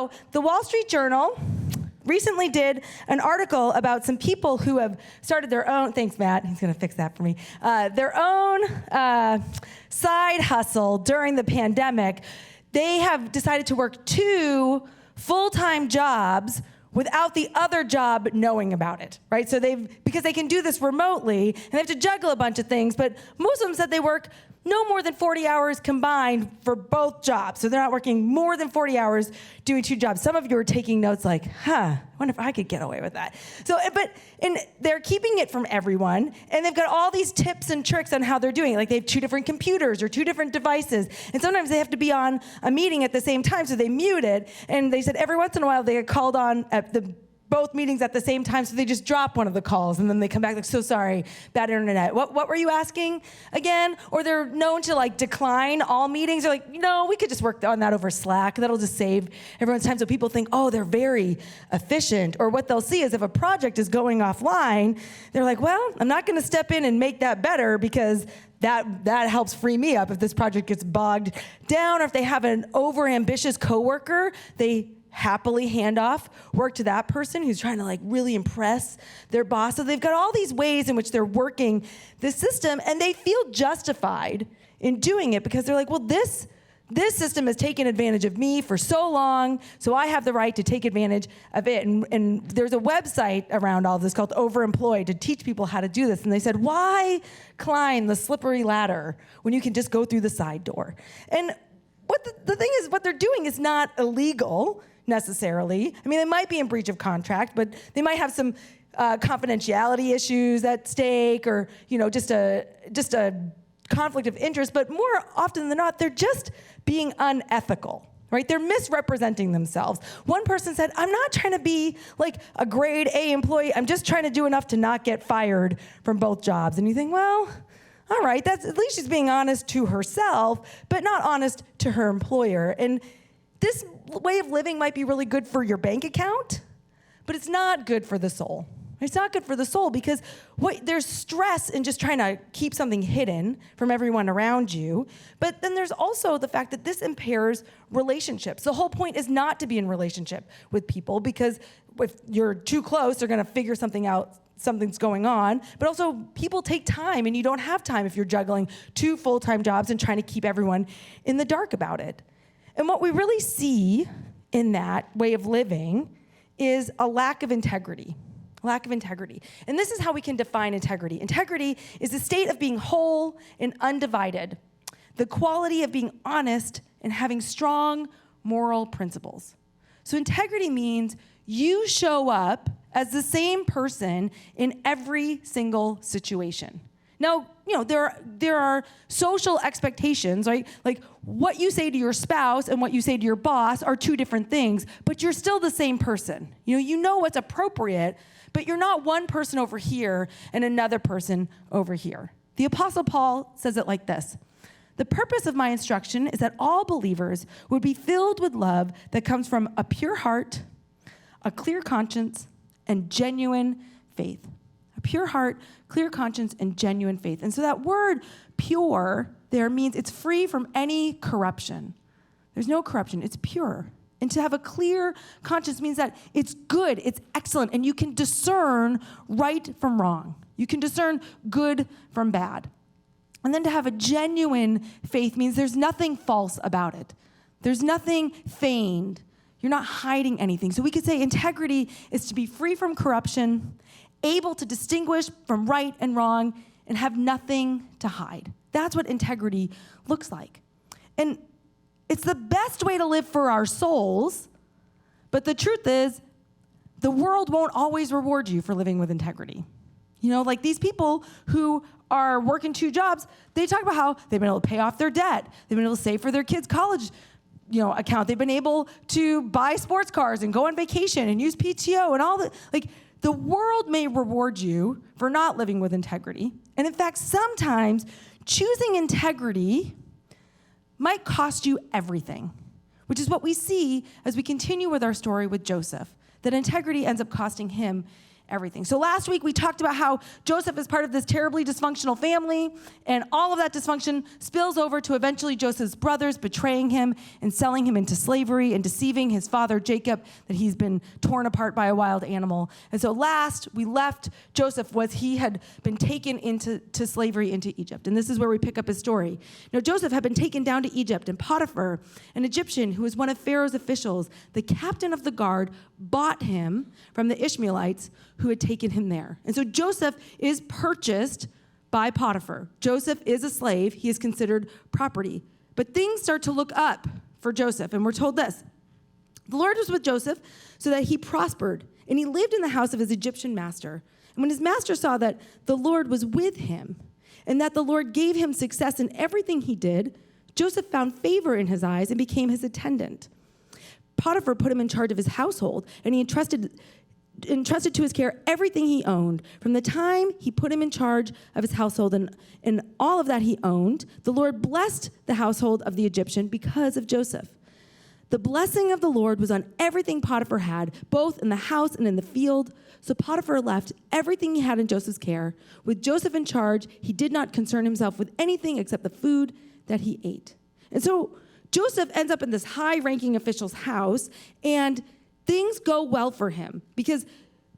So the Wall Street Journal recently did an article about some people who have started their own, thanks Matt, he's gonna fix that for me, their own side hustle during the pandemic. They have decided to work 2 full-time jobs without the other job knowing about it, right? So because they can do this remotely, and they have to juggle a bunch of things, but most of them said they work no more than 40 hours combined for both jobs. So they're not working more than 40 hours doing 2 jobs. Some of you are taking notes like, I wonder if I could get away with that. So, and they're keeping it from everyone, and they've got all these tips and tricks on how they're doing it. Like they have 2 different computers or 2 different devices, and sometimes they have to be on a meeting at the same time, so they mute it, and they said every once in a while they get called on at both meetings at the same time, so they just drop one of the calls, and then they come back like, so sorry, bad internet. What were you asking again? Or they're known to like decline all meetings. They're like, no, we could just work on that over Slack. That'll just save everyone's time. So people think, oh, they're very efficient. Or what they'll see is if a project is going offline, they're like, well, I'm not gonna step in and make that better because that helps free me up if this project gets bogged down. Or if they have an overambitious coworker, they happily hand off work to that person who's trying to like really impress their boss. So they've got all these ways in which they're working this system, and they feel justified in doing it because they're like, well, this system has taken advantage of me for so long, so I have the right to take advantage of it. And there's a website around all this called Overemployed to teach people how to do this. And they said, why climb the slippery ladder when you can just go through the side door? And what the thing is, what they're doing is not illegal necessarily. I mean, they might be in breach of contract, but they might have some confidentiality issues at stake, or just a conflict of interest. But more often than not, they're just being unethical, right? They're misrepresenting themselves. One person said, I'm not trying to be like a grade A employee. I'm just trying to do enough to not get fired from both jobs. And you think, well, all right, that's at least she's being honest to herself, but not honest to her employer. And this way of living might be really good for your bank account, but it's not good for the soul. It's not good for the soul because there's stress in just trying to keep something hidden from everyone around you. But then there's also the fact that this impairs relationships. The whole point is not to be in relationship with people, because if you're too close, they're gonna figure something out, something's going on. But also people take time, and you don't have time if you're juggling 2 full-time jobs and trying to keep everyone in the dark about it. And what we really see in that way of living is a lack of integrity. Lack of integrity. And this is how we can define integrity. Integrity is the state of being whole and undivided, the quality of being honest and having strong moral principles. So integrity means you show up as the same person in every single situation. Now, there are social expectations, right? Like what you say to your spouse and what you say to your boss are 2 different things, but you're still the same person. You know what's appropriate, but you're not one person over here and another person over here. The Apostle Paul says it like this: the purpose of my instruction is that all believers would be filled with love that comes from a pure heart, a clear conscience, and genuine faith. A pure heart, clear conscience, and genuine faith. And so that word pure there means it's free from any corruption. There's no corruption, it's pure. And to have a clear conscience means that it's good, it's excellent, and you can discern right from wrong. You can discern good from bad. And then to have a genuine faith means there's nothing false about it. There's nothing feigned. You're not hiding anything. So we could say integrity is to be free from corruption, able to distinguish from right and wrong, and have nothing to hide. That's what integrity looks like. And it's the best way to live for our souls, but the truth is, the world won't always reward you for living with integrity. Like these people who are working 2 jobs, they talk about how they've been able to pay off their debt, they've been able to save for their kids' college account, they've been able to buy sports cars and go on vacation and use PTO and all that. Like, the world may reward you for not living with integrity. And in fact, sometimes choosing integrity might cost you everything, which is what we see as we continue with our story with Joseph, that integrity ends up costing him everything. So last week we talked about how Joseph is part of this terribly dysfunctional family, and all of that dysfunction spills over to eventually Joseph's brothers betraying him and selling him into slavery and deceiving his father Jacob that he's been torn apart by a wild animal. And so last we left Joseph was he had been taken into slavery into Egypt. And this is where we pick up his story. Now Joseph had been taken down to Egypt, and Potiphar, an Egyptian who was one of Pharaoh's officials, the captain of the guard, bought him from the Ishmaelites who had taken him there. And so Joseph is purchased by Potiphar. Joseph is a slave. He is considered property. But things start to look up for Joseph, and we're told this. The Lord was with Joseph so that he prospered, and he lived in the house of his Egyptian master. And when his master saw that the Lord was with him and that the Lord gave him success in everything he did, Joseph found favor in his eyes and became his attendant. Potiphar put him in charge of his household, and he entrusted to his care everything he owned. From the time he put him in charge of his household and all of that he owned, the Lord blessed the household of the Egyptian because of Joseph. The blessing of the Lord was on everything Potiphar had, both in the house and in the field. So Potiphar left everything he had in Joseph's care. With Joseph in charge, he did not concern himself with anything except the food that he ate. And so Joseph ends up in this high-ranking official's house, and things go well for him because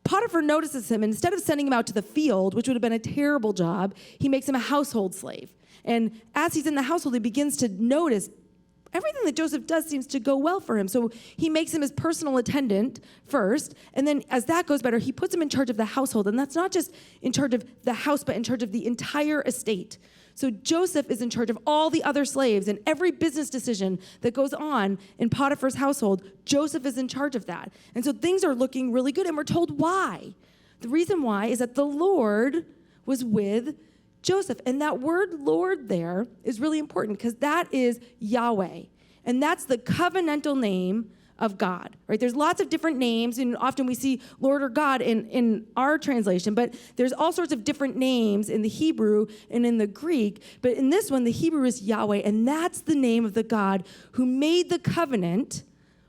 Potiphar notices him, and instead of sending him out to the field, which would have been a terrible job, he makes him a household slave. And as he's in the household, he begins to notice everything that Joseph does seems to go well for him. So he makes him his personal attendant first, and then as that goes better, he puts him in charge of the household. And that's not just in charge of the house, but in charge of the entire estate. So Joseph is in charge of all the other slaves, and every business decision that goes on in Potiphar's household, Joseph is in charge of that. And so things are looking really good, and we're told why. The reason why is that the Lord was with Joseph. And that word Lord there is really important because that is Yahweh. And that's the covenantal name of God, right? There's lots of different names, and often we see Lord or God in our translation, but there's all sorts of different names in the Hebrew and in the Greek. But in this one, the Hebrew is Yahweh, and that's the name of the God who made the covenant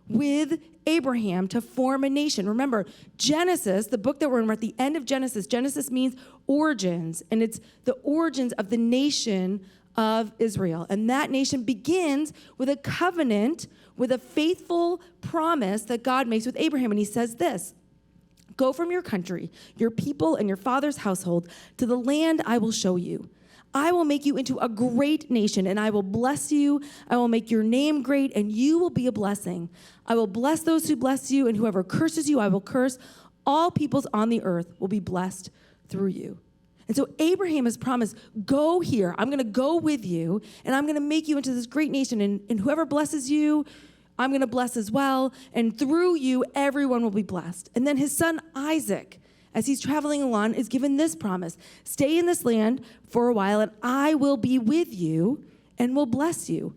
with Abraham to form a nation. Remember, Genesis, the book that we're in, we're at the end of Genesis. Genesis means origins, and it's the origins of the nation of Israel. And that nation begins with a covenant, with a faithful promise that God makes with Abraham. And he says this, "Go from your country, your people, and your father's household to the land I will show you. I will make you into a great nation, and I will bless you. I will make your name great, and you will be a blessing. I will bless those who bless you, and whoever curses you, I will curse. All peoples on the earth will be blessed through you." And so Abraham has promised, go here. I'm going to go with you, and I'm going to make you into this great nation, and whoever blesses you, I'm going to bless as well. And through you, everyone will be blessed. And then his son Isaac, as he's traveling along, is given this promise. Stay in this land for a while, and I will be with you and will bless you.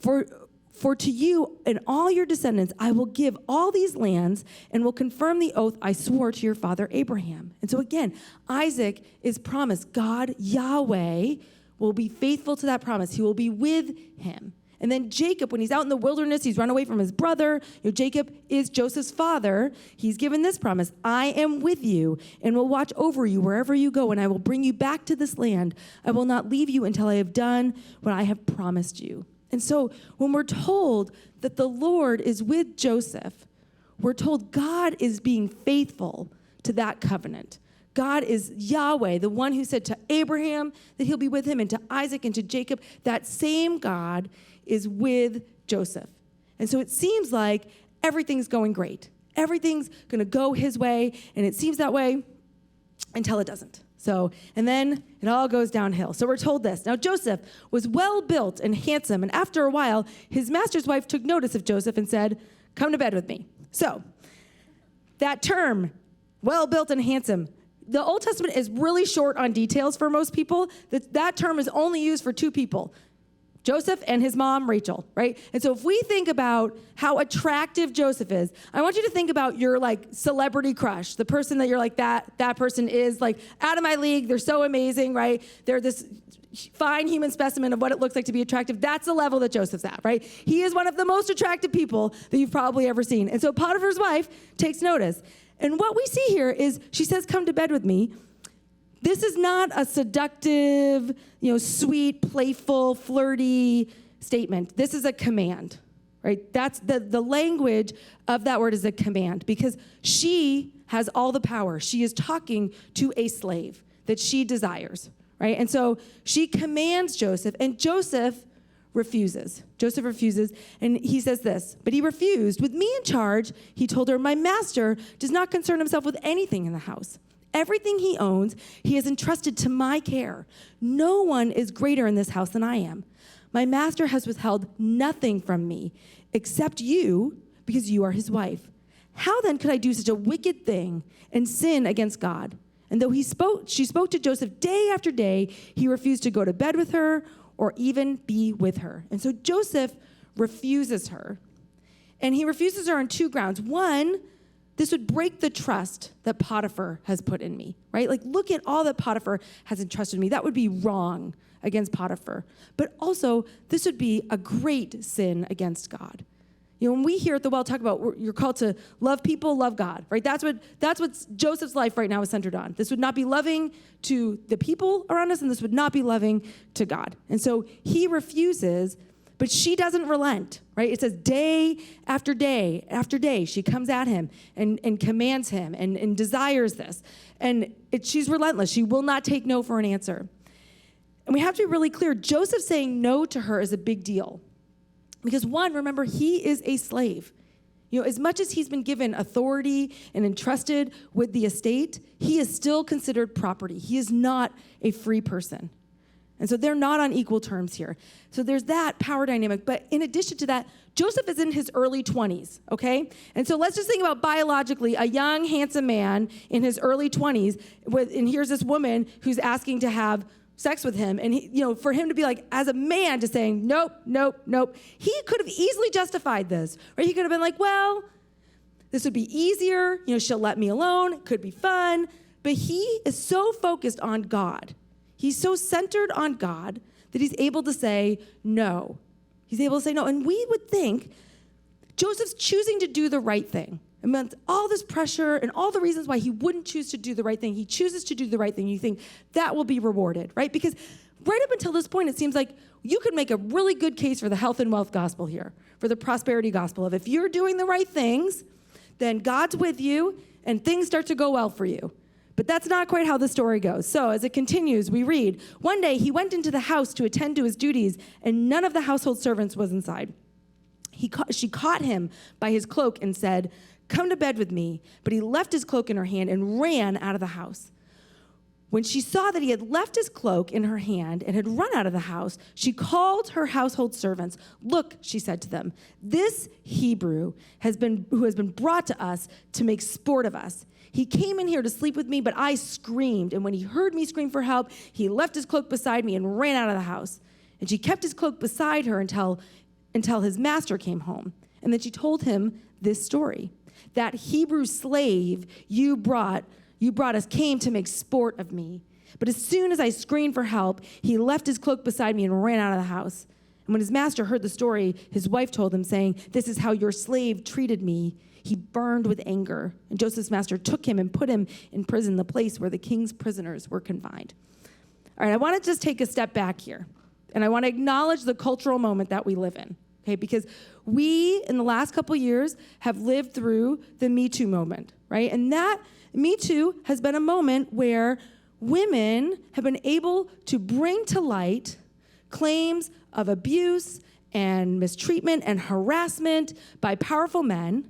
For to you and all your descendants, I will give all these lands and will confirm the oath I swore to your father Abraham. And so again, Isaac is promised. God, Yahweh, will be faithful to that promise. He will be with him. And then Jacob, when he's out in the wilderness, he's run away from his brother. Jacob is Joseph's father. He's given this promise. I am with you and will watch over you wherever you go, and I will bring you back to this land. I will not leave you until I have done what I have promised you. And so when we're told that the Lord is with Joseph, we're told God is being faithful to that covenant. God is Yahweh, the one who said to Abraham that he'll be with him, and to Isaac and to Jacob. That same God is with Joseph. And so it seems like everything's going great. Everything's going to go his way, and it seems that way until it doesn't. And then it all goes downhill. So we're told this. Now Joseph was well built and handsome, and after a while, his master's wife took notice of Joseph and said, "Come to bed with me." So that term, well built and handsome, the Old Testament is really short on details for most people. That term is only used for two people, Joseph and his mom, Rachel, right? And so if we think about how attractive Joseph is, I want you to think about your celebrity crush, the person that you're like, that person is out of my league. They're so amazing, right? They're this fine human specimen of what it looks like to be attractive. That's the level that Joseph's at, right? He is one of the most attractive people that you've probably ever seen. And so Potiphar's wife takes notice. And what we see here is she says, come to bed with me. This is not a seductive, sweet, playful, flirty statement. This is a command, right? That's the language of that word is a command because she has all the power. She is talking to a slave that she desires, right? And so she commands Joseph, and Joseph refuses. Joseph refuses, and he says this, but he refused. With me in charge, he told her, my master does not concern himself with anything in the house. Everything he owns, he has entrusted to my care. No one is greater in this house than I am. My master has withheld nothing from me except you because you are his wife. How then could I do such a wicked thing and sin against God? And though she spoke to Joseph day after day, he refused to go to bed with her or even be with her. And so Joseph refuses her. And he refuses her on two grounds. One, this would break the trust that Potiphar has put in me, right? Like, look at all that Potiphar has entrusted me. That would be wrong against Potiphar. But also, this would be a great sin against God. When we here at The Well talk about you're called to love people, love God, right? That's what Joseph's life right now is centered on. This would not be loving to the people around us, and this would not be loving to God. And so he refuses, but she doesn't relent, right? It says day after day after day, she comes at him and commands him and desires this. And she's relentless. She will not take no for an answer. And we have to be really clear. Joseph saying no to her is a big deal. Because one, remember, he is a slave. As much as he's been given authority and entrusted with the estate, he is still considered property. He is not a free person. And so they're not on equal terms here. So there's that power dynamic. But in addition to that, Joseph is in his early 20s, okay? And so let's just think about biologically a young, handsome man in his early 20s, and here's this woman who's asking to have sex with him, and for him to be like, as a man, just saying, nope, nope, nope. He could have easily justified this, right? He could have been like, well, this would be easier. She'll let me alone. It could be fun. But he is so focused on God. He's so centered on God that he's able to say no. He's able to say no. And we would think Joseph's choosing to do the right thing. Amidst all this pressure and all the reasons why he wouldn't choose to do the right thing, he chooses to do the right thing. You think that will be rewarded, right? Because right up until this point, it seems like you could make a really good case for the health and wealth gospel here, for the prosperity gospel of if you're doing the right things, then God's with you and things start to go well for you. But that's not quite how the story goes. So as it continues, we read, one day he went into the house to attend to his duties, and none of the household servants was inside. She caught him by his cloak and said, come to bed with me. But he left his cloak in her hand and ran out of the house. When she saw that he had left his cloak in her hand and had run out of the house, she called her household servants. Look, she said to them, this Hebrew who has been brought to us to make sport of us. He came in here to sleep with me, but I screamed. And when he heard me scream for help, he left his cloak beside me and ran out of the house. And she kept his cloak beside her until his master came home. And then she told him this story. That Hebrew slave you brought us came to make sport of me. But as soon as I screamed for help, he left his cloak beside me and ran out of the house. And when his master heard the story, his wife told him, saying, this is how your slave treated me. He burned with anger. And Joseph's master took him and put him in prison, the place where the king's prisoners were confined. All right, I want to just take a step back here. And I want to acknowledge the cultural moment that we live in. Okay, because we, in the last couple years, have lived through the Me Too moment, right? And that Me Too has been a moment where women have been able to bring to light claims of abuse and mistreatment and harassment by powerful men.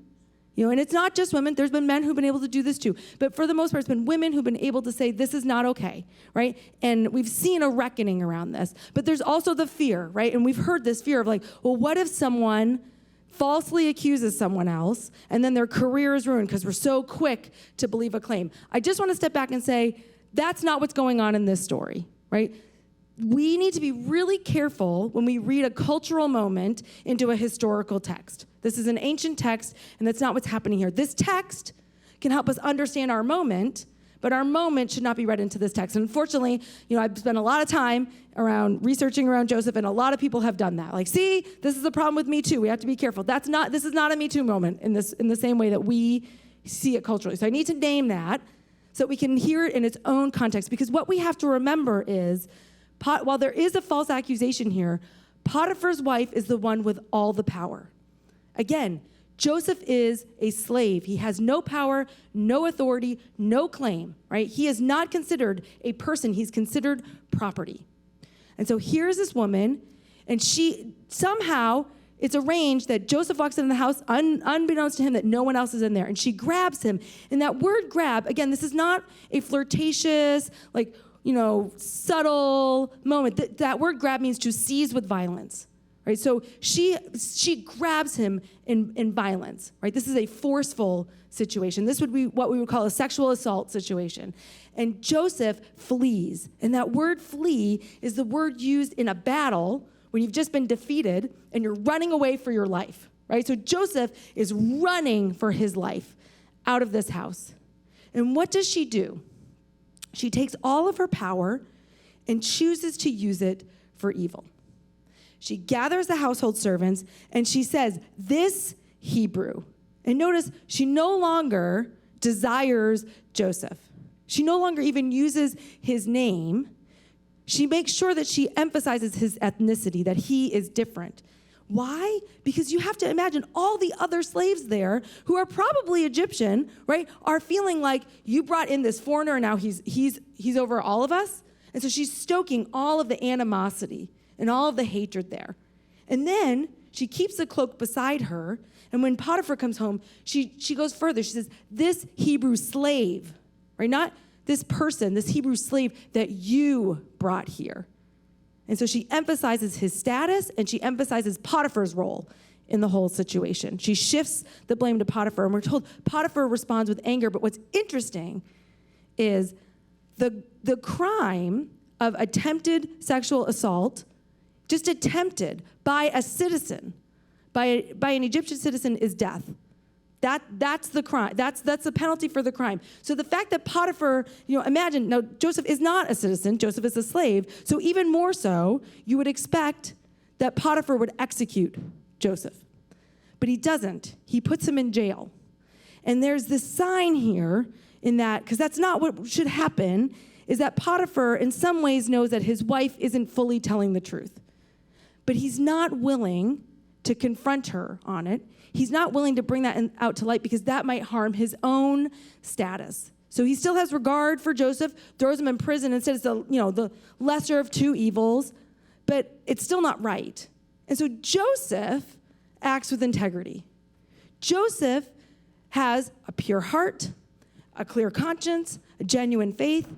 And it's not just women. There's been men who've been able to do this too. But for the most part, it's been women who've been able to say, this is not okay, right? And we've seen a reckoning around this. But there's also the fear, right? And we've heard this fear of like, well, what if someone falsely accuses someone else and then their career is ruined because we're so quick to believe a claim? I just want to step back and say, that's not what's going on in this story, right? We need to be really careful when we read a cultural moment into a historical text. This is an ancient text, and that's not what's happening here. This text can help us understand our moment, but our moment should not be read into this text. And unfortunately, I've spent a lot of time researching around Joseph, and a lot of people have done that. Like, this is the problem with Me Too. We have to be careful. This is not a Me Too moment in the same way that we see it culturally. So I need to name that so that we can hear it in its own context. Because what we have to remember is, while there is a false accusation here, Potiphar's wife is the one with all the power. Again, Joseph is a slave. He has no power, no authority, no claim, right? He is not considered a person. He's considered property. And so here's this woman, and she somehow, it's arranged that Joseph walks into the house unbeknownst to him that no one else is in there, and she grabs him. And that word grab, again, this is not a flirtatious, subtle moment. That word grab means to seize with violence. Right, so she grabs him in violence, right? This is a forceful situation. This would be what we would call a sexual assault situation. And Joseph flees. And that word flee is the word used in a battle when you've just been defeated and you're running away for your life, right? So Joseph is running for his life out of this house. And what does she do? She takes all of her power and chooses to use it for evil. She gathers the household servants, and she says, this Hebrew. And notice, she no longer desires Joseph. She no longer even uses his name. She makes sure that she emphasizes his ethnicity, that he is different. Why? Because you have to imagine all the other slaves there who are probably Egyptian, right, are feeling like you brought in this foreigner, and now he's over all of us. And so she's stoking all of the animosity and all of the hatred there. And then she keeps the cloak beside her, and when Potiphar comes home, she goes further. She says, this Hebrew slave, right? Not this person, this Hebrew slave that you brought here. And so she emphasizes his status, and she emphasizes Potiphar's role in the whole situation. She shifts the blame to Potiphar, and we're told Potiphar responds with anger. But what's interesting is the crime of attempted sexual assault, just attempted by a citizen, by an Egyptian citizen, is death. That's the crime. That's the penalty for the crime. So the fact that Potiphar, imagine, now Joseph is not a citizen, Joseph is a slave, so even more so, you would expect that Potiphar would execute Joseph. But he doesn't. He puts him in jail. And there's this sign here in that, because that's not what should happen, is that Potiphar in some ways knows that his wife isn't fully telling the truth. But he's not willing to confront her on it. He's not willing to bring that out to light because that might harm his own status. So he still has regard for Joseph, throws him in prison and says the lesser of two evils, but it's still not right. And so Joseph acts with integrity. Joseph has a pure heart, a clear conscience, a genuine faith,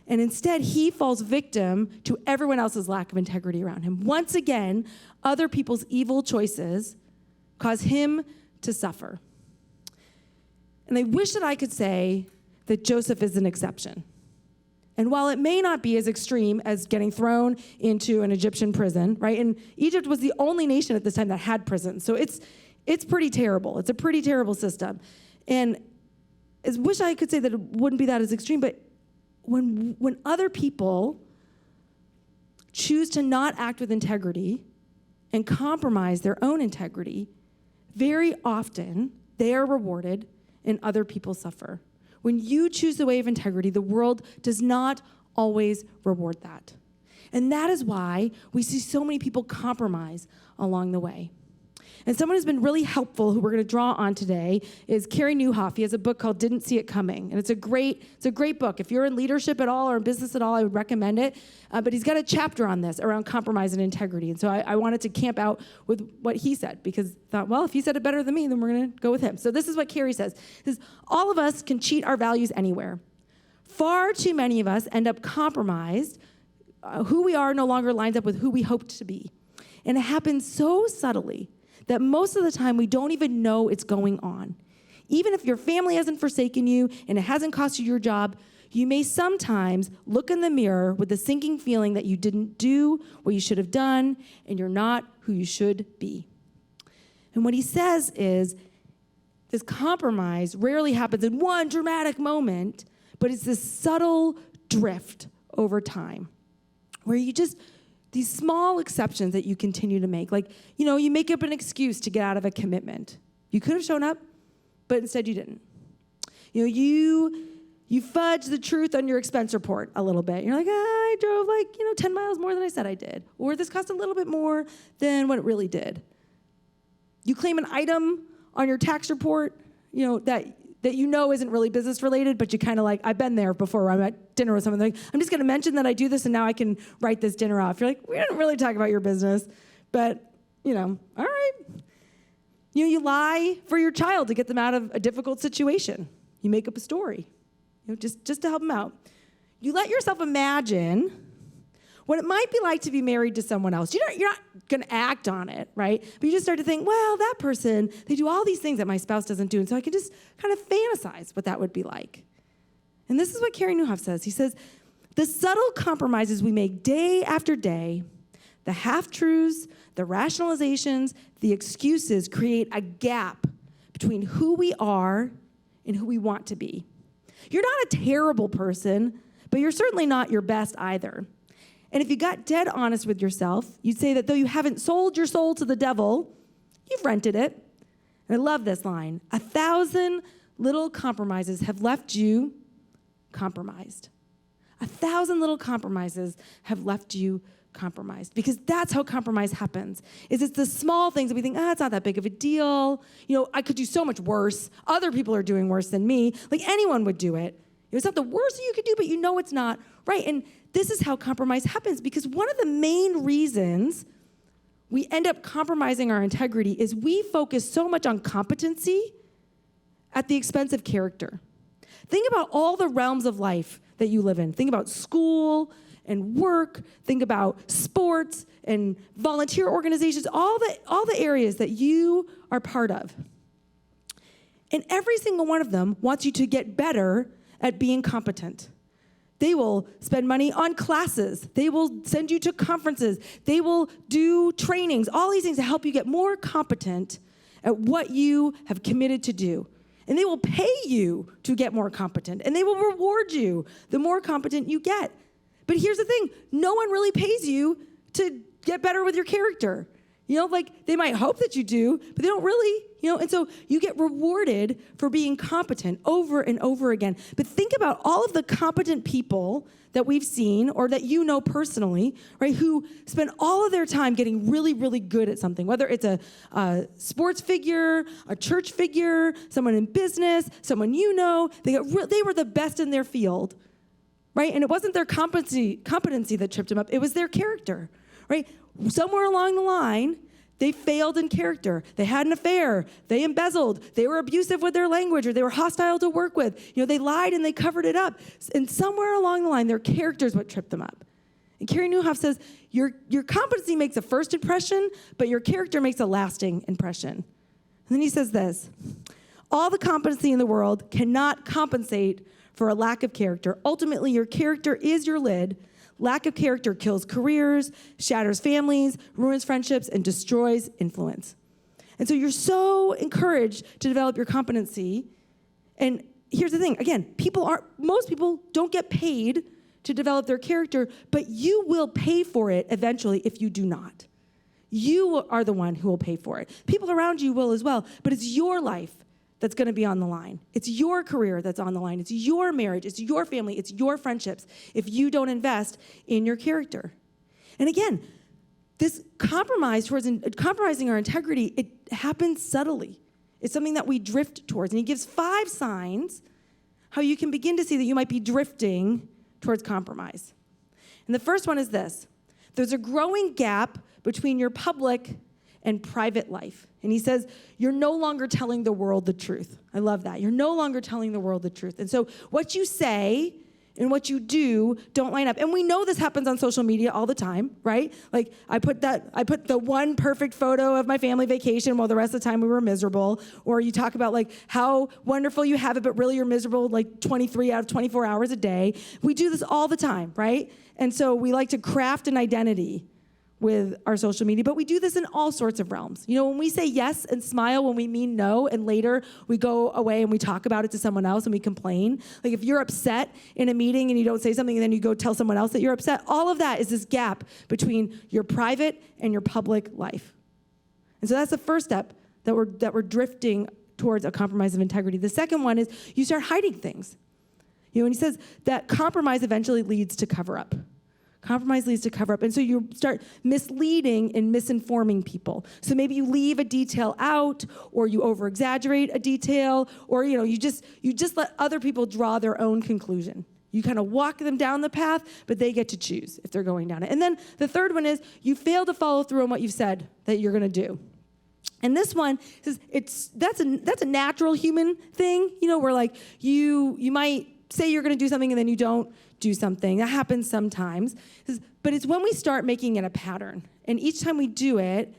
and instead, he falls victim to everyone else's lack of integrity around him. Once again, other people's evil choices cause him to suffer. And I wish that I could say that Joseph is an exception. And while it may not be as extreme as getting thrown into an Egyptian prison, right? And Egypt was the only nation at this time that had prisons. So it's pretty terrible. It's a pretty terrible system. And I wish I could say that it wouldn't be that as extreme, but when other people choose to not act with integrity and compromise their own integrity, very often they are rewarded and other people suffer. When you choose the way of integrity, the world does not always reward that. And that is why we see so many people compromise along the way. And someone who's been really helpful, who we're going to draw on today, is Carey Nieuwhof. He has a book called Didn't See It Coming. And it's a great book. If you're in leadership at all or in business at all, I would recommend it. But he's got a chapter on this around compromise and integrity. And so I wanted to camp out with what he said because I thought, well, if he said it better than me, then we're going to go with him. So this is what Carey says. He says, all of us can cheat our values anywhere. Far too many of us end up compromised. Who we are no longer lines up with who we hoped to be. And it happens so subtly that most of the time we don't even know it's going on. Even if your family hasn't forsaken you and it hasn't cost you your job, you may sometimes look in the mirror with the sinking feeling that you didn't do what you should have done and you're not who you should be. And what he says is this compromise rarely happens in one dramatic moment, but it's this subtle drift over time where you just, these small exceptions that you continue to make. Like, you make up an excuse to get out of a commitment. You could have shown up, but instead you didn't. You fudge the truth on your expense report a little bit. You're like, I drove 10 miles more than I said I did. Or this cost a little bit more than what it really did. You claim an item on your tax report, that isn't really business related, but you kind of I've been there before. I'm at dinner with someone, I'm just going to mention that I do this and now I can write this dinner off. You're like, we didn't really talk about your business, but, all right. You lie for your child to get them out of a difficult situation. You make up a story, just to help them out. You let yourself imagine what it might be like to be married to someone else. You're not going to act on it, right? But you just start to think, well, that person, they do all these things that my spouse doesn't do, and so I can just kind of fantasize what that would be like. And this is what Carey Nieuwhof says. He says, the subtle compromises we make day after day, the half-truths, the rationalizations, the excuses create a gap between who we are and who we want to be. You're not a terrible person, but you're certainly not your best either. And if you got dead honest with yourself, you'd say that though you haven't sold your soul to the devil, you've rented it. And I love this line. 1,000 little compromises have left you compromised. 1,000 little compromises have left you compromised. Because that's how compromise happens. It's the small things that we think, it's not that big of a deal. I could do so much worse. Other people are doing worse than me. Anyone would do it. It's not the worst you could do, but it's not. Right? And this is how compromise happens, because one of the main reasons we end up compromising our integrity is we focus so much on competency at the expense of character. Think about all the realms of life that you live in. Think about school and work. Think about sports and volunteer organizations, all the areas that you are part of. And every single one of them wants you to get better at being competent. They will spend money on classes. They will send you to conferences. They will do trainings, all these things to help you get more competent at what you have committed to do. And they will pay you to get more competent. And they will reward you the more competent you get. But here's the thing. No one really pays you to get better with your character. They might hope that you do, but they don't really, and so you get rewarded for being competent over and over again. But think about all of the competent people that we've seen or that personally, right, who spend all of their time getting really, really good at something, whether it's a sports figure, a church figure, someone in business, someone they were the best in their field, right? And it wasn't their competency that tripped them up. It was their character, right? Somewhere along the line, they failed in character. They had an affair. They embezzled. They were abusive with their language, or they were hostile to work with. They lied and they covered it up. And somewhere along the line, their character is what tripped them up. And Carey Nieuwhof says, your competency makes a first impression, but your character makes a lasting impression. And then he says this, all the competency in the world cannot compensate for a lack of character. Ultimately, your character is your lid. Lack of character kills careers, shatters families, ruins friendships, and destroys influence. And so you're so encouraged to develop your competency. And here's the thing. Again, most people don't get paid to develop their character, but you will pay for it eventually if you do not. You are the one who will pay for it. People around you will as well, but it's your life that's going to be on the line. It's your career that's on the line. It's your marriage. It's your family. It's your friendships if you don't invest in your character. And again, this compromising our integrity, it happens subtly. It's something that we drift towards. And he gives 5 signs how you can begin to see that you might be drifting towards compromise. And the first one is this. There's a growing gap between your public and private life. And he says, you're no longer telling the world the truth. I love that. You're no longer telling the world the truth. And so what you say and what you do don't line up. And we know this happens on social media all the time, right? I put the one perfect photo of my family vacation while the rest of the time we were miserable. Or you talk about how wonderful you have it, but really you're miserable 23 out of 24 hours a day. We do this all the time, right? And so we like to craft an identity with our social media, but we do this in all sorts of realms. When we say yes and smile when we mean no, and later we go away and we talk about it to someone else and we complain. If you're upset in a meeting and you don't say something and then you go tell someone else that you're upset, all of that is this gap between your private and your public life. And so that's the first step that we're drifting towards a compromise of integrity. The second one is you start hiding things. And he says that compromise eventually leads to cover up. Compromise leads to cover up. And so you start misleading and misinforming people. So maybe you leave a detail out, or you over-exaggerate a detail, or you just let other people draw their own conclusion. You kind of walk them down the path, but they get to choose if they're going down it. And then the third one is you fail to follow through on what you've said that you're going to do. And this one says that's a natural human thing, where like you might say you're going to do something and then you don't do something. That happens sometimes. But it's when we start making it a pattern. And each time we do it,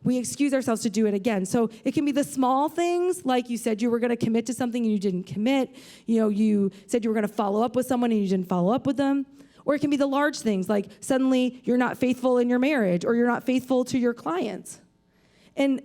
we excuse ourselves to do it again. So it can be the small things, like you said you were going to commit to something and you didn't commit. You said you were going to follow up with someone and you didn't follow up with them. Or it can be the large things, like suddenly you're not faithful in your marriage, or you're not faithful to your clients. And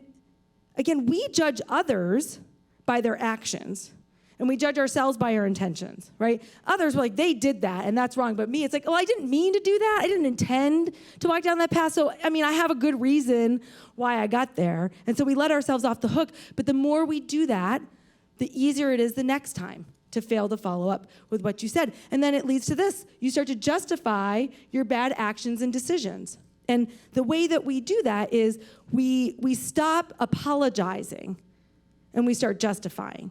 again, we judge others by their actions. And we judge ourselves by our intentions, right? Others were like, they did that, and that's wrong. But me, it's like, I didn't mean to do that. I didn't intend to walk down that path. So, I have a good reason why I got there. And so we let ourselves off the hook. But the more we do that, the easier it is the next time to fail to follow up with what you said. And then it leads to this. You start to justify your bad actions and decisions. And the way that we do that is we stop apologizing and we start justifying.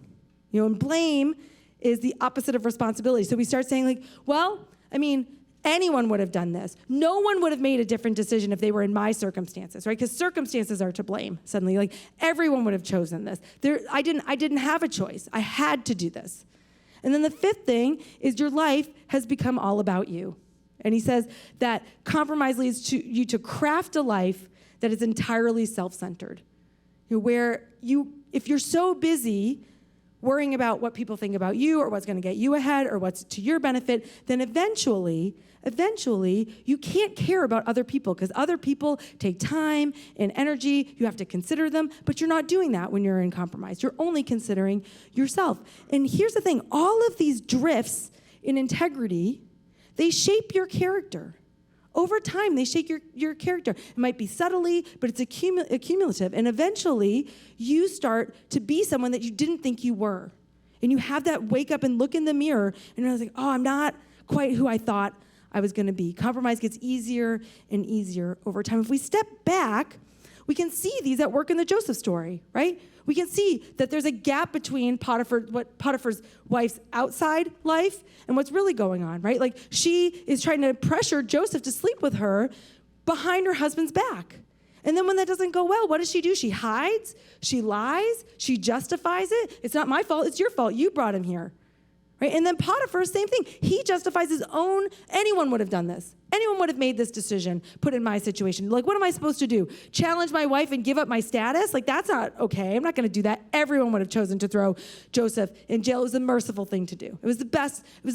And blame is the opposite of responsibility. So we start saying anyone would have done this. No one would have made a different decision if they were in my circumstances, right? Because circumstances are to blame suddenly. Like everyone would have chosen this. I didn't have a choice. I had to do this. And then the fifth thing is your life has become all about you. And he says that compromise leads you to craft a life that is entirely self-centered. Where if you're so busy worrying about what people think about you or what's going to get you ahead or what's to your benefit, then eventually you can't care about other people because other people take time and energy. You have to consider them, but you're not doing that when you're in compromise. You're only considering yourself. And here's the thing, all of these drifts in integrity, they shape your character. Over time, they shape your character. It might be subtly, but it's accumulative. And eventually, you start to be someone that you didn't think you were. And you have that wake up and look in the mirror, and you're like, I'm not quite who I thought I was going to be. Compromise gets easier and easier over time. If we step back, we can see these at work in the Joseph story, right? We can see that there's a gap between what Potiphar's wife's outside life and what's really going on, right? Like she is trying to pressure Joseph to sleep with her behind her husband's back. And then when that doesn't go well, what does she do? She hides, she lies, she justifies it. It's not my fault, it's your fault. You brought him here. Right? And then Potiphar, same thing. He justifies his own, anyone would have done this. Anyone would have made this decision, put in my situation. Like, what am I supposed to do? Challenge my wife and give up my status? Like, that's not okay. I'm not going to do that. Everyone would have chosen to throw Joseph in jail. It was the merciful thing to do. It was the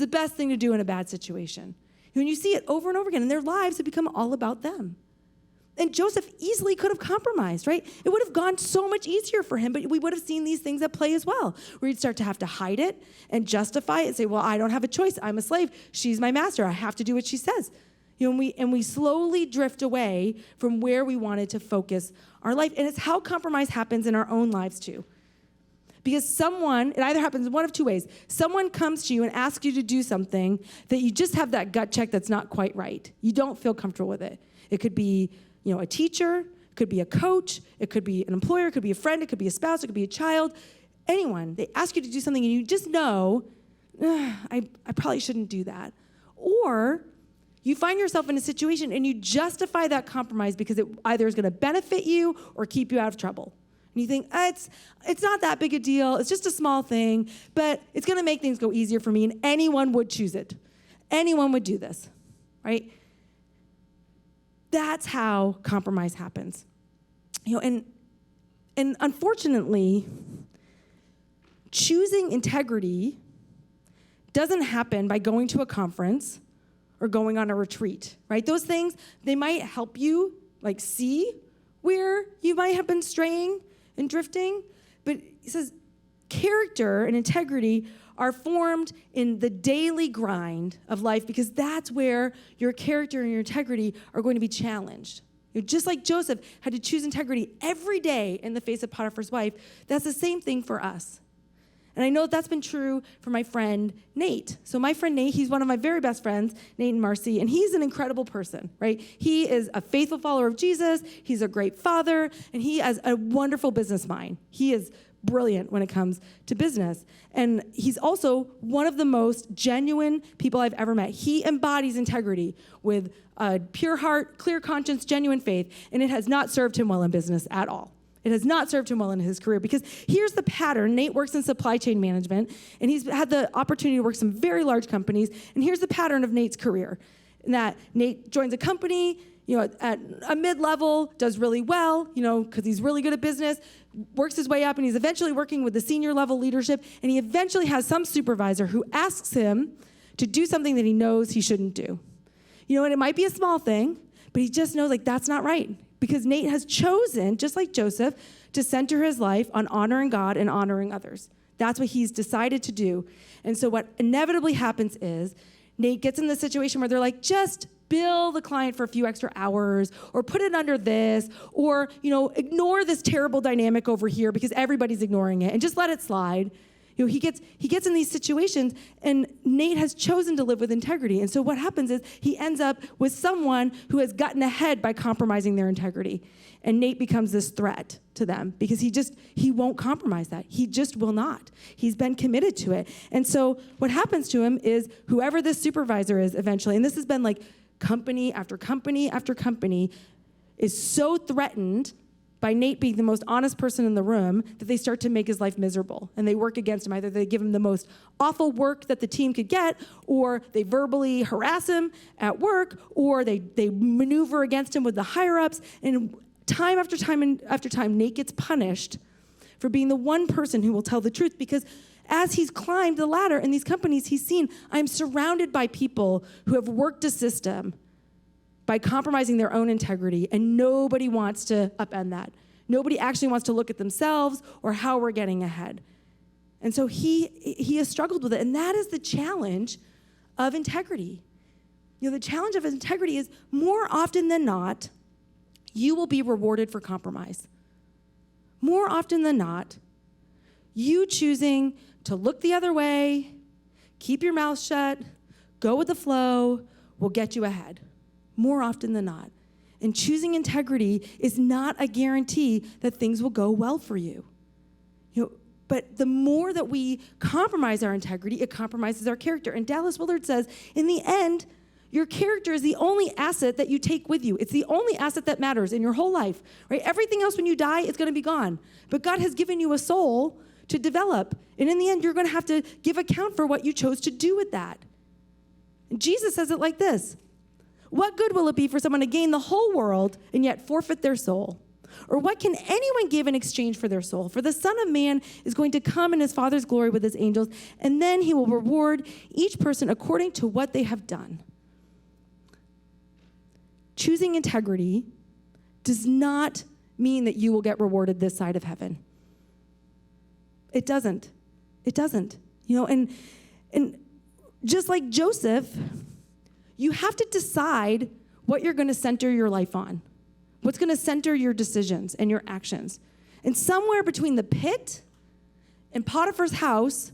best thing to do in a bad situation. When you see it over and over again, and their lives have become all about them. And Joseph easily could have compromised, right? It would have gone so much easier for him, but we would have seen these things at play as well, where he'd start to have to hide it and justify it and say, well, I don't have a choice. I'm a slave. She's my master. I have to do what she says. And we slowly drift away from where we wanted to focus our life. And it's how compromise happens in our own lives too. Because it either happens one of two ways. Someone comes to you and asks you to do something that you just have that gut check that's not quite right. You don't feel comfortable with it. It could be a teacher, it could be a coach, it could be an employer, it could be a friend, it could be a spouse, it could be a child, anyone. They ask you to do something and you just know, I probably shouldn't do that. Or you find yourself in a situation and you justify that compromise because it either is going to benefit you or keep you out of trouble. And you think, it's not that big a deal, it's just a small thing, but it's going to make things go easier for me, and anyone would choose it. Anyone would do this, right? That's how compromise happens. And unfortunately, choosing integrity doesn't happen by going to a conference or going on a retreat, right? Those things, they might help you see where you might have been straying and drifting, but he says character and integrity are formed in the daily grind of life because that's where your character and your integrity are going to be challenged. Just like Joseph had to choose integrity every day in the face of Potiphar's wife, that's the same thing for us. And I know that's been true for my friend Nate. So my friend Nate, he's one of my very best friends, Nate and Marcy, and he's an incredible person, right? He is a faithful follower of Jesus. He's a great father, and he has a wonderful business mind. He is brilliant when it comes to business. And he's also one of the most genuine people I've ever met. He embodies integrity with a pure heart, clear conscience, genuine faith, and it has not served him well in business at all. It has not served him well in his career because here's the pattern. Nate works in supply chain management, and he's had the opportunity to work some very large companies, and here's the pattern of Nate's career. That Nate joins a company, at a mid-level, does really well, because he's really good at business, works his way up, and he's eventually working with the senior level leadership, and he eventually has some supervisor who asks him to do something that he knows he shouldn't do. And it might be a small thing, but he just knows, that's not right. Because Nate has chosen, just like Joseph, to center his life on honoring God and honoring others. That's what he's decided to do. And so what inevitably happens is Nate gets in the situation where they're like, just bill the client for a few extra hours, or put it under this, or, ignore this terrible dynamic over here because everybody's ignoring it, and just let it slide. He gets in these situations, and Nate has chosen to live with integrity. And so what happens is he ends up with someone who has gotten ahead by compromising their integrity. And Nate becomes this threat to them because he won't compromise that. He just will not. He's been committed to it. And so what happens to him is whoever this supervisor is eventually, and this has been like company after company after company, is so threatened by Nate being the most honest person in the room that they start to make his life miserable, and they work against him. Either they give him the most awful work that the team could get, or they verbally harass him at work, or they maneuver against him with the higher-ups, and time after time after time, Nate gets punished for being the one person who will tell the truth, because as he's climbed the ladder in these companies, he's seen, I'm surrounded by people who have worked a system by compromising their own integrity, and nobody wants to upend that. Nobody actually wants to look at themselves or how we're getting ahead. And so he has struggled with it, and that is the challenge of integrity. The challenge of integrity is more often than not, you will be rewarded for compromise. More often than not, you choosing to look the other way, keep your mouth shut, go with the flow, will get you ahead. More often than not. And choosing integrity is not a guarantee that things will go well for you. But the more that we compromise our integrity, it compromises our character. And Dallas Willard says, in the end, your character is the only asset that you take with you. It's the only asset that matters in your whole life, right? Everything else when you die is going to be gone. But God has given you a soul to develop. And in the end, you're going to have to give account for what you chose to do with that. And Jesus says it like this. What good will it be for someone to gain the whole world and yet forfeit their soul? Or what can anyone give in exchange for their soul? For the Son of Man is going to come in his Father's glory with his angels, and then he will reward each person according to what they have done. Choosing integrity does not mean that you will get rewarded this side of heaven. It doesn't. It doesn't. And just like Joseph, you have to decide what you're going to center your life on, what's going to center your decisions and your actions. And somewhere between the pit and Potiphar's house,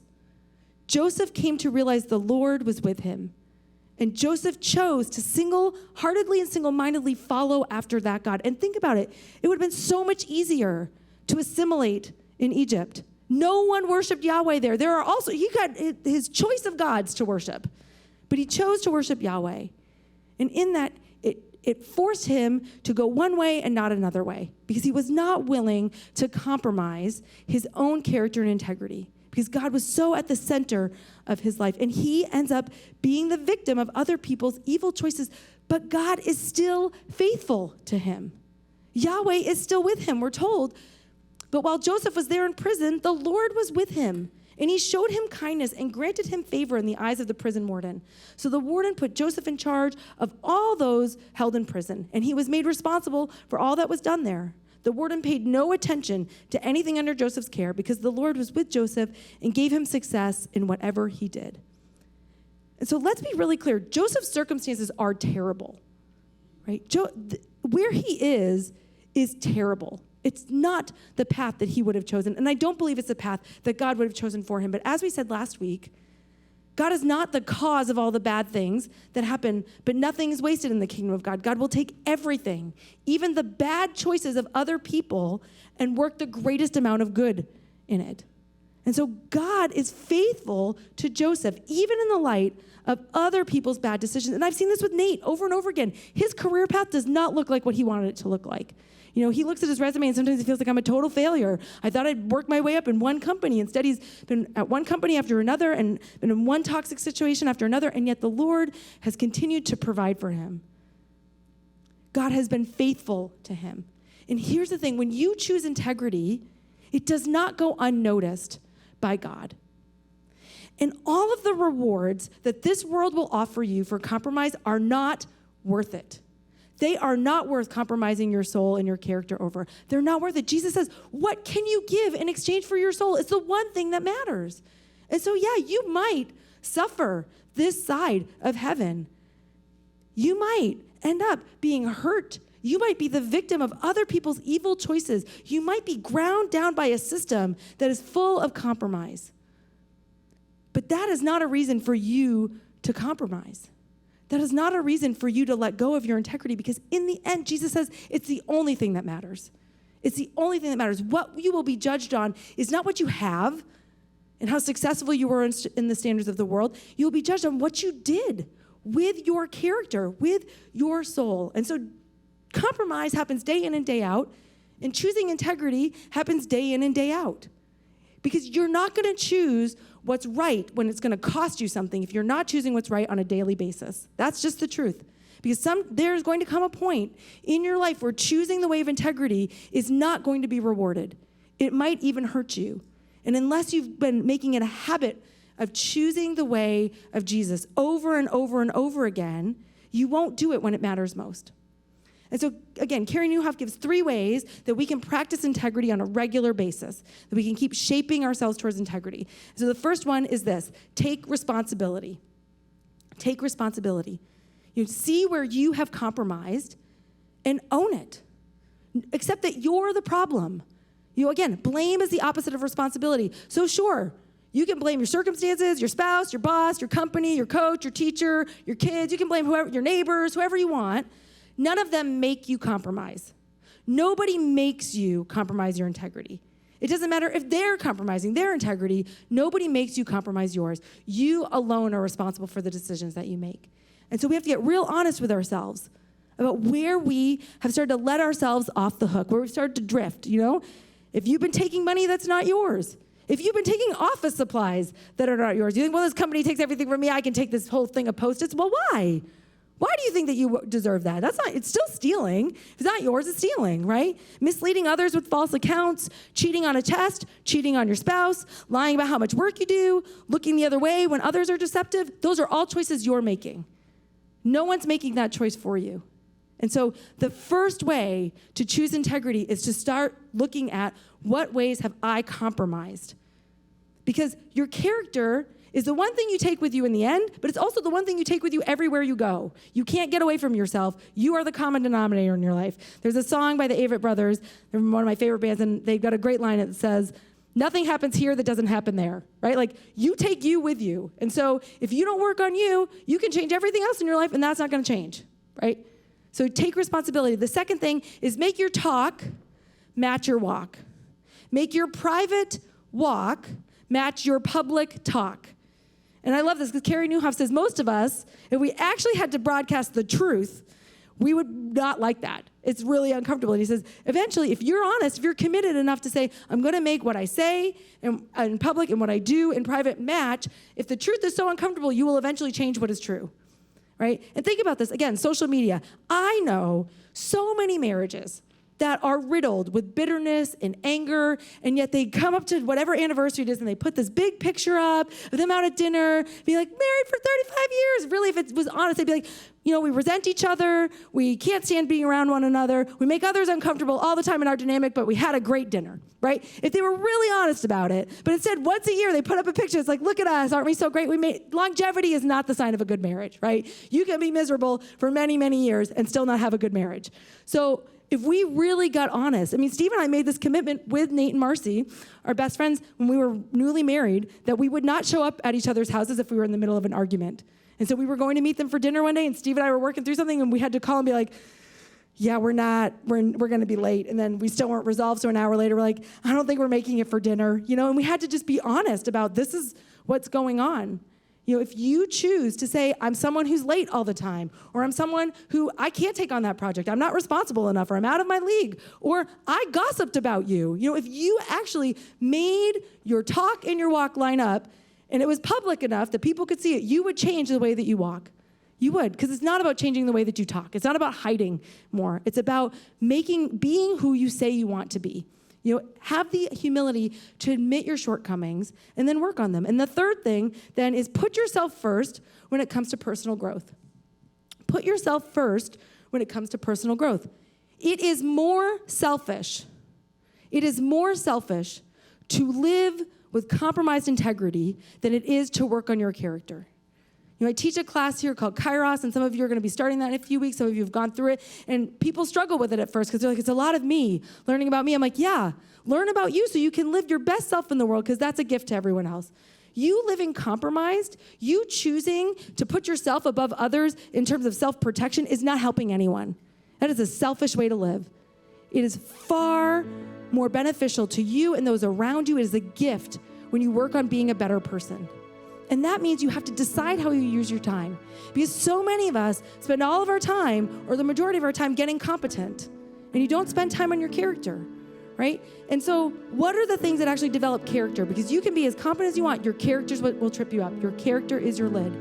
Joseph came to realize the Lord was with him. And Joseph chose to single-heartedly and single-mindedly follow after that God. And think about it. It would have been so much easier to assimilate in Egypt. No one worshiped Yahweh there. He got his choice of gods to worship. But he chose to worship Yahweh. And in that, it forced him to go one way and not another way, because he was not willing to compromise his own character and integrity, because God was so at the center of his life. And he ends up being the victim of other people's evil choices. But God is still faithful to him. Yahweh is still with him, we're told. But while Joseph was there in prison, the Lord was with him. And he showed him kindness and granted him favor in the eyes of the prison warden. So the warden put Joseph in charge of all those held in prison, and he was made responsible for all that was done there. The warden paid no attention to anything under Joseph's care, because the Lord was with Joseph and gave him success in whatever he did. And so let's be really clear. Joseph's circumstances are terrible, right? where he is terrible. It's not the path that he would have chosen. And I don't believe it's the path that God would have chosen for him. But as we said last week, God is not the cause of all the bad things that happen, but nothing is wasted in the kingdom of God. God will take everything, even the bad choices of other people, and work the greatest amount of good in it. And so God is faithful to Joseph, even in the light of other people's bad decisions. And I've seen this with Nate over and over again. His career path does not look like what he wanted it to look like. You know, he looks at his resume and sometimes he feels like I'm a total failure. I thought I'd work my way up in one company. Instead, he's been at one company after another and been in one toxic situation after another, and yet the Lord has continued to provide for him. God has been faithful to him. And here's the thing, when you choose integrity, it does not go unnoticed by God. And all of the rewards that this world will offer you for compromise are not worth it. They are not worth compromising your soul and your character over. They're not worth it. Jesus says, what can you give in exchange for your soul? It's the one thing that matters. And so, yeah, you might suffer this side of heaven. You might end up being hurt. You might be the victim of other people's evil choices. You might be ground down by a system that is full of compromise. But that is not a reason for you to compromise. That is not a reason for you to let go of your integrity, because in the end, Jesus says it's the only thing that matters. It's the only thing that matters. What you will be judged on is not what you have and how successful you were in the standards of the world. You will be judged on what you did with your character, with your soul. And so compromise happens day in and day out, and choosing integrity happens day in and day out. Because you're not going to choose what's right when it's going to cost you something if you're not choosing what's right on a daily basis. That's just the truth. Because there's going to come a point in your life where choosing the way of integrity is not going to be rewarded. It might even hurt you. And unless you've been making it a habit of choosing the way of Jesus over and over and over again, you won't do it when it matters most. And so, again, Carey Nieuwhof gives 3 ways that we can practice integrity on a regular basis, that we can keep shaping ourselves towards integrity. So the first one is this: take responsibility. Take responsibility. You see where you have compromised and own it. Accept that you're the problem. Again, blame is the opposite of responsibility. So sure, you can blame your circumstances, your spouse, your boss, your company, your coach, your teacher, your kids. You can blame whoever, your neighbors, whoever you want. None of them make you compromise. Nobody makes you compromise your integrity. It doesn't matter if they're compromising their integrity. Nobody makes you compromise yours. You alone are responsible for the decisions that you make. And so we have to get real honest with ourselves about where we have started to let ourselves off the hook, where we've started to drift, If you've been taking money that's not yours, if you've been taking office supplies that are not yours, you think, well, this company takes everything from me, I can take this whole thing of Post-its. Well, why? Why do you think that you deserve that? It's still stealing. If it's not yours, it's stealing, right? Misleading others with false accounts, cheating on a test, cheating on your spouse, lying about how much work you do, looking the other way when others are deceptive. Those are all choices you're making. No one's making that choice for you. And so the first way to choose integrity is to start looking at what ways have I compromised? Because your character is the one thing you take with you in the end, but it's also the one thing you take with you everywhere you go. You can't get away from yourself. You are the common denominator in your life. There's a song by the Avett Brothers. They're one of my favorite bands, and they've got a great line that says, nothing happens here that doesn't happen there, right? Like, you take you with you. And so if you don't work on you, you can change everything else in your life, and that's not going to change, right? So take responsibility. The second thing is make your talk match your walk. Make your private walk match your public talk. And I love this because Carey Nieuwhof says most of us, if we actually had to broadcast the truth, we would not like that. It's really uncomfortable. And he says, eventually, if you're honest, if you're committed enough to say, I'm going to make what I say in public and what I do in private match, if the truth is so uncomfortable, you will eventually change what is true, right? And think about this. Again, social media. I know so many marriages that are riddled with bitterness and anger, and yet they come up to whatever anniversary it is, and they put this big picture up of them out at dinner, be like, married for 35 years. Really, if it was honest, they'd be like, we resent each other. We can't stand being around one another. We make others uncomfortable all the time in our dynamic, but we had a great dinner, right? If they were really honest about it, but instead once a year they put up a picture, it's like, look at us, aren't we so great? Longevity is not the sign of a good marriage, right? You can be miserable for many, many years and still not have a good marriage. So if we really got honest, Steve and I made this commitment with Nate and Marcy, our best friends, when we were newly married, that we would not show up at each other's houses if we were in the middle of an argument. And so we were going to meet them for dinner one day, and Steve and I were working through something, and we had to call and be like, yeah, we're going to be late. And then we still weren't resolved, so an hour later, we're like, I don't think we're making it for dinner, and we had to just be honest about this is what's going on. If you choose to say, I'm someone who's late all the time, or I'm someone who I can't take on that project, I'm not responsible enough, or I'm out of my league, or I gossiped about you. If you actually made your talk and your walk line up, and it was public enough that people could see it, you would change the way that you walk. You would, because it's not about changing the way that you talk. It's not about hiding more. It's about being who you say you want to be. Have the humility to admit your shortcomings and then work on them. And the third thing then is put yourself first when it comes to personal growth. Put yourself first when it comes to personal growth. It is more selfish. It is more selfish to live with compromised integrity than it is to work on your character. I teach a class here called Kairos, and some of you are going to be starting that in a few weeks. Some of you have gone through it, and people struggle with it at first because they're like, it's a lot of me, learning about me. I'm like, yeah, learn about you so you can live your best self in the world, because that's a gift to everyone else. You living compromised, you choosing to put yourself above others in terms of self-protection is not helping anyone. That is a selfish way to live. It is far more beneficial to you and those around you. It is a gift when you work on being a better person. And that means you have to decide how you use your time. Because so many of us spend all of our time, or the majority of our time, getting competent. And you don't spend time on your character, right? And so what are the things that actually develop character? Because you can be as competent as you want. Your character is what will trip you up. Your character is your lid.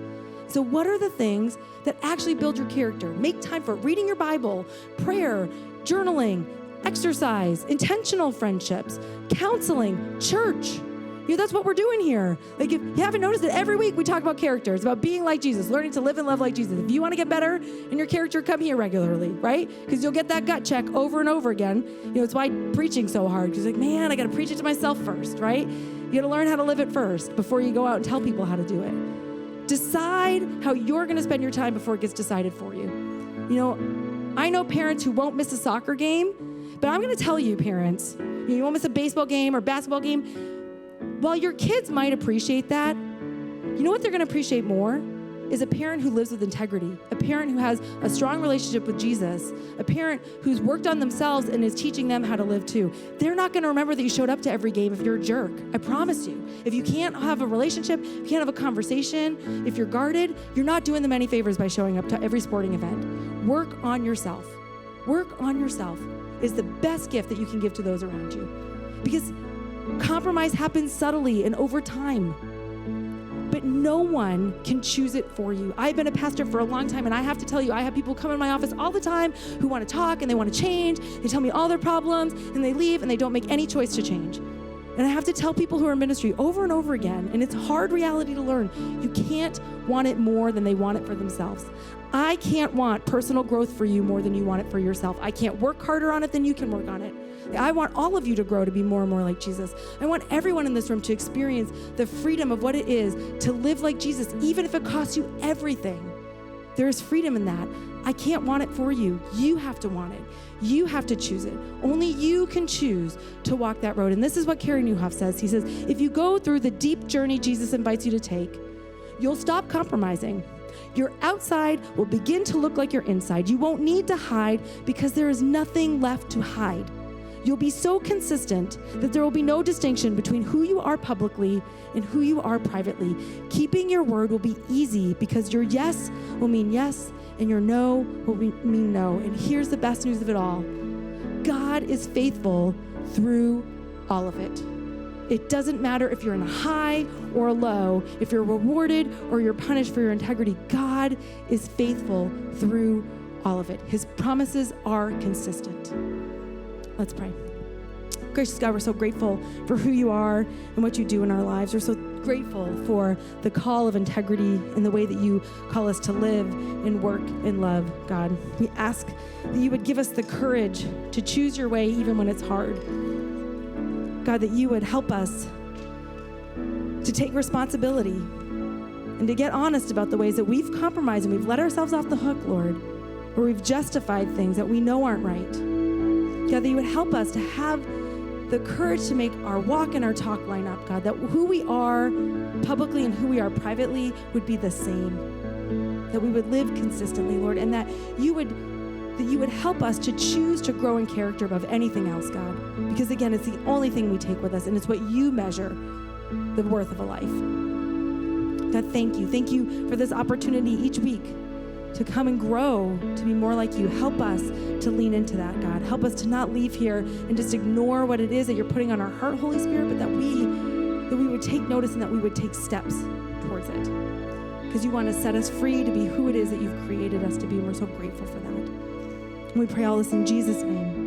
So what are the things that actually build your character? Make time for reading your Bible, prayer, journaling, exercise, intentional friendships, counseling, church. That's what we're doing here. Like, if you haven't noticed it, every week we talk about character. It's about being like Jesus, learning to live and love like Jesus. If you want to get better in your character, come here regularly, right? Because you'll get that gut check over and over again. It's why preaching's so hard. Because man, I got to preach it to myself first, right? You got to learn how to live it first before you go out and tell people how to do it. Decide how you're going to spend your time before it gets decided for you. I know parents who won't miss a soccer game, but I'm going to tell you, parents, you won't miss a baseball game or basketball game. While your kids might appreciate that, you know what they're going to appreciate more? Is a parent who lives with integrity, a parent who has a strong relationship with Jesus, a parent who's worked on themselves and is teaching them how to live too. They're not going to remember that you showed up to every game if you're a jerk. I promise you. If you can't have a relationship, if you can't have a conversation, if you're guarded, you're not doing them any favors by showing up to every sporting event. Work on yourself. Work on yourself is the best gift that you can give to those around you. Because compromise happens subtly and over time, but no one can choose it for you. I've been a pastor for a long time, and I have to tell you, I have people come in my office all the time who want to talk and they want to change. They tell me all their problems, and they leave, and they don't make any choice to change. And I have to tell people who are in ministry over and over again, and it's hard reality to learn, you can't want it more than they want it for themselves. I can't want personal growth for you more than you want it for yourself. I can't work harder on it than you can work on it. I want all of you to grow to be more and more like Jesus. I want everyone in this room to experience the freedom of what it is to live like Jesus, even if it costs you everything. There is freedom in that. I can't want it for you. You have to want it. You have to choose it. Only you can choose to walk that road. And this is what Carey Nieuwhof says. He says, if you go through the deep journey Jesus invites you to take, you'll stop compromising. Your outside will begin to look like your inside. You won't need to hide because there is nothing left to hide. You'll be so consistent that there will be no distinction between who you are publicly and who you are privately. Keeping your word will be easy because your yes will mean yes and your no will mean no. And here's the best news of it all. God is faithful through all of it. It doesn't matter if you're in a high or a low, if you're rewarded or you're punished for your integrity. God is faithful through all of it. His promises are consistent. Let's pray. Gracious God, we're so grateful for who you are and what you do in our lives. We're so grateful for the call of integrity and the way that you call us to live and work and love, God. We ask that you would give us the courage to choose your way even when it's hard. God, that you would help us to take responsibility and to get honest about the ways that we've compromised and we've let ourselves off the hook, Lord, where we've justified things that we know aren't right. God, that you would help us to have the courage to make our walk and our talk line up, God, that who we are publicly and who we are privately would be the same, that we would live consistently, Lord, and that you would help us to choose to grow in character above anything else, God, because again, it's the only thing we take with us, and it's what you measure the worth of a life. God, thank you. Thank you for this opportunity each week to come and grow, to be more like you. Help us to lean into that, God. Help us to not leave here and just ignore what it is that you're putting on our heart, Holy Spirit, but that we would take notice and that we would take steps towards it. Because you want to set us free to be who it is that you've created us to be, and we're so grateful for that. And we pray all this in Jesus' name.